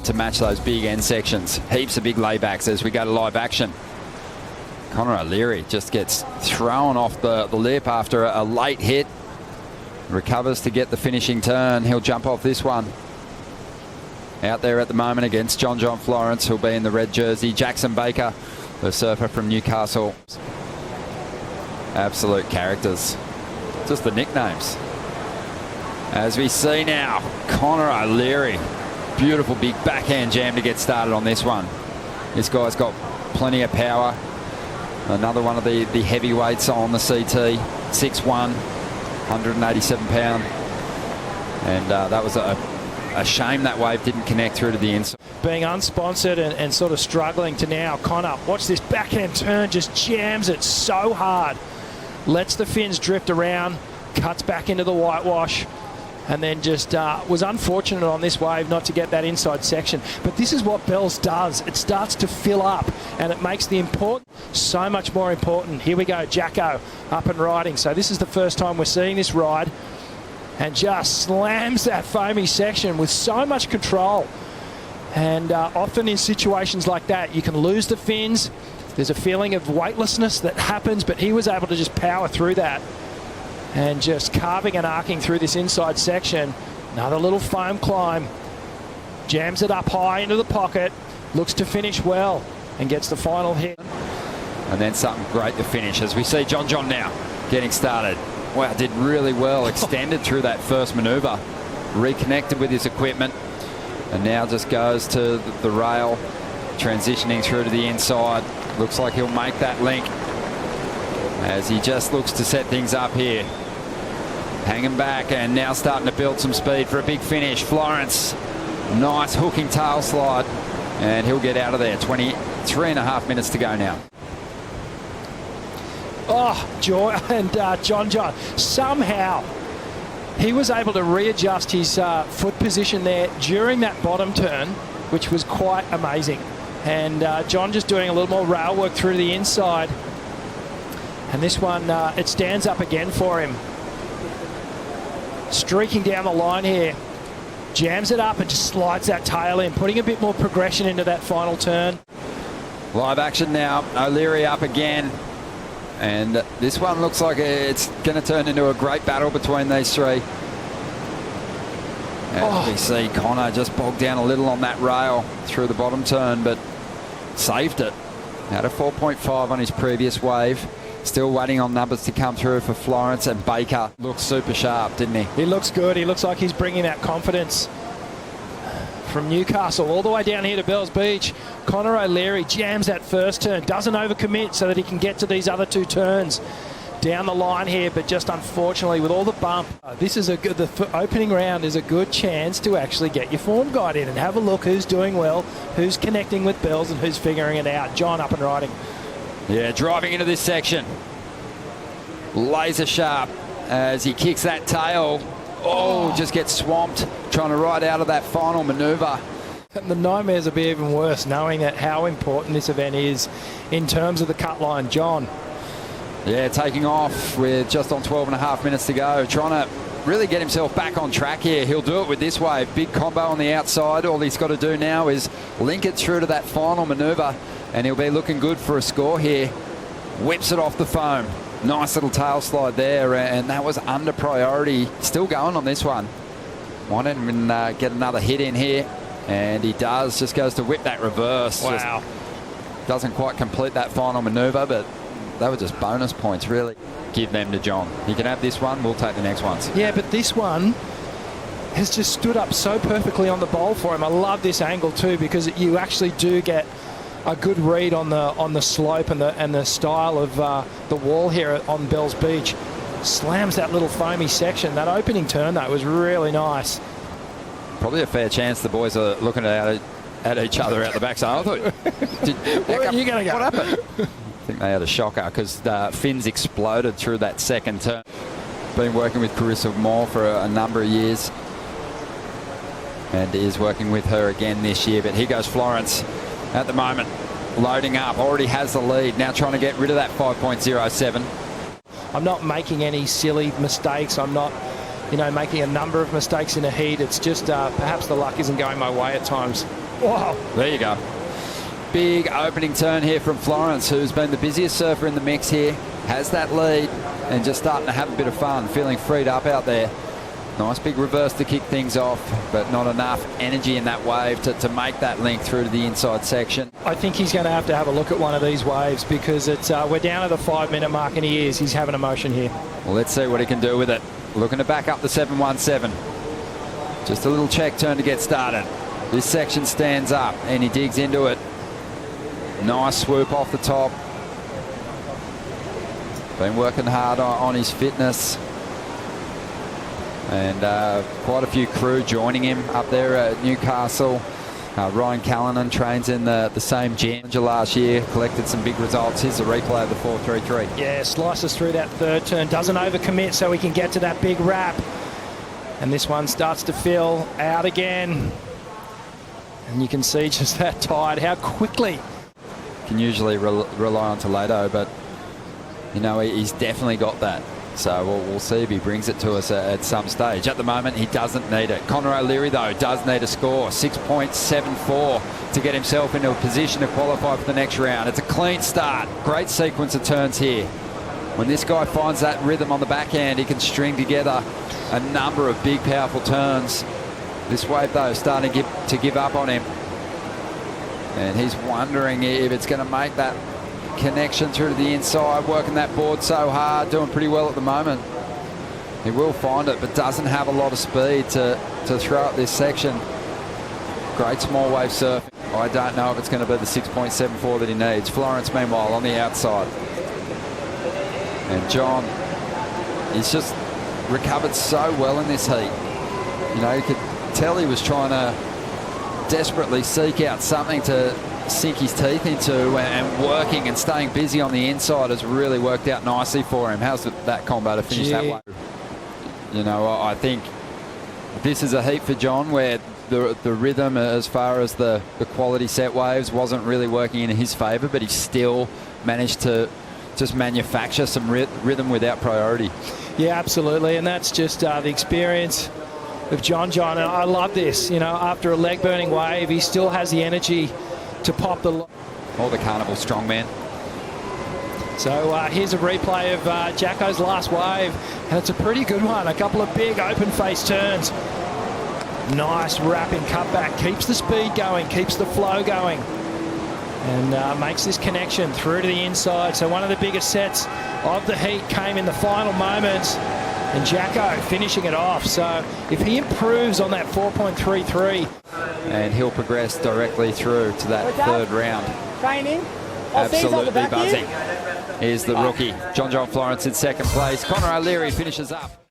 to match those big end sections. Heaps of big laybacks as we go to live action. Connor O'Leary just gets thrown off the lip after a late hit. Recovers to get the finishing turn. He'll jump off this one. Out there at the moment against John Florence, who'll be in the red jersey. Jackson Baker, the surfer from Newcastle. Absolute characters. Just the nicknames. As we see now, Connor O'Leary. Beautiful big backhand jam to get started on this one. This guy's got plenty of power. Another one of the heavyweights on the CT. 6'1", 187 pound. And that was a shame that wave didn't connect through to the inside. Being unsponsored and sort of struggling to now, Connor, watch this backhand turn, just jams it so hard. Lets the fins drift around, cuts back into the whitewash, and then just was unfortunate on this wave not to get that inside section. But this is what Bells does. It starts to fill up, and it makes the important so much more important. Here we go, Jacko up and riding. So this is the first time we're seeing this ride, and just slams that foamy section with so much control. And often in situations like that, you can lose the fins. There's a feeling of weightlessness that happens, but he was able to just power through that and just carving and arcing through this inside section. Another little foam climb. Jams it up high into the pocket. Looks to finish well and gets the final hit. And then something great to finish as we see John now getting started. Wow, did really well. Extended through that first manoeuvre. Reconnected with his equipment. And now just goes to the rail. Transitioning through to the inside. Looks like he'll make that link. As he just looks to set things up here. Hanging back and now starting to build some speed for a big finish. Florence, nice hooking tail slide. And he'll get out of there. 23.5 minutes to go now. Oh, Joy and John. Somehow he was able to readjust his foot position there during that bottom turn, which was quite amazing. And John just doing a little more rail work through to the inside. And this one, it stands up again for him. Streaking down the line here. Jams it up and just slides that tail in, putting a bit more progression into that final turn. Live action now. O'Leary up again. And this one looks like it's going to turn into a great battle between these three. And we see Connor just bogged down a little on that rail through the bottom turn, but saved it. Had a 4.5 on his previous wave. Still waiting on numbers to come through for Florence, and Baker looks super sharp, didn't he? He looks good. He looks like he's bringing that confidence from Newcastle all the way down here to Bells Beach. Connor O'Leary jams that first turn, doesn't overcommit so that he can get to these other two turns down the line here, but just unfortunately with all the bump, this is the opening round is a good chance to actually get your form guide in and have a look who's doing well, who's connecting with Bells, and who's figuring it out. John up and riding. Yeah, driving into this section. Laser sharp as he kicks that tail. Oh, just gets swamped trying to ride out of that final manoeuvre. The nightmares will be even worse knowing that how important this event is in terms of the cut line. John. Yeah, taking off with just on 12.5 minutes to go. Trying to really get himself back on track here. He'll do it with this wave. Big combo on the outside. All he's got to do now is link it through to that final manoeuvre, and he'll be looking good for a score here. Whips it off the foam. Nice little tail slide there, and that was under priority. Still going on this one. Might even get another hit in here, and he does. Just goes to whip that reverse. Wow. Just doesn't quite complete that final manoeuvre, but they were just bonus points, really. Give them to John. He can have this one. We'll take the next ones. Yeah, but this one has just stood up so perfectly on the bowl for him. I love this angle too, because you actually do get a good read on the slope and the style of the wall here on Bells Beach. Slams that little foamy section. That opening turn, though, was really nice. Probably a fair chance the boys are looking at each other out the back. So I thought, where are you going to go? What happened? I think they had a shocker because the fins exploded through that second turn. Been working with Carissa Moore for a number of years, and is working with her again this year. But here goes Florence at the moment, loading up, already has the lead, now trying to get rid of that 5.07. I'm not making any silly mistakes. I'm not, making a number of mistakes in a heat. It's just perhaps the luck isn't going my way at times. Wow. There you go. Big opening turn here from Florence, who's been the busiest surfer in the mix here. Has that lead and just starting to have a bit of fun, feeling freed up out there. Nice big reverse to kick things off, but not enough energy in that wave to make that link through to the inside section. I think he's going to have a look at one of these waves, because it's we're down to the 5-minute mark and he's having emotion here. Well, let's see what he can do with it. Looking to back up the 717. Just a little check turn to get started. This section stands up and he digs into it. Nice swoop off the top. Been working hard on his fitness. And quite a few crew joining him up there at Newcastle. Ryan Callanan trains in the same gym last year, collected some big results. Here's a replay of the 4.33. Yeah, slices through that third turn, doesn't overcommit so he can get to that big wrap. And this one starts to fill out again. And you can see just that tide, how quickly. Can usually rely on Toledo, but you know, he's definitely got that. So we'll see if he brings it to us at some stage. At the moment, he doesn't need it. Connor O'Leary, though, does need a score. 6.74 to get himself into a position to qualify for the next round. It's a clean start. Great sequence of turns here. When this guy finds that rhythm on the backhand, he can string together a number of big, powerful turns. This wave, though, is starting to give up on him. And he's wondering if it's going to make that connection through to the inside, working that board so hard, doing pretty well at the moment. He will find it, but doesn't have a lot of speed to throw up this section. Great small wave surfing. I don't know if it's going to be the 6.74 that he needs. Florence, meanwhile, on the outside. And John, he's just recovered so well in this heat. You know, you could tell he was trying to desperately seek out something to sink his teeth into, and working and staying busy on the inside has really worked out nicely for him. How's that combo to finish that way? You know, I think this is a heat for John where the rhythm as far as the quality set waves wasn't really working in his favour, but he still managed to just manufacture some rhythm without priority. Yeah, absolutely, and that's just the experience of John. And I love this. You know, after a leg burning wave, he still has the energy to pop the... Or the Carnival strongman. So here's a replay of Jacko's last wave, and it's a pretty good one. A couple of big open face turns. Nice wrapping cutback, keeps the speed going, keeps the flow going, and makes this connection through to the inside. So one of the biggest sets of the heat came in the final moments, and Jacko finishing it off. So if he improves on that 4.33, and he'll progress directly through to that third round. Training. Absolutely buzzing. Here's the rookie, John Florence, in second place. Connor O'Leary finishes up.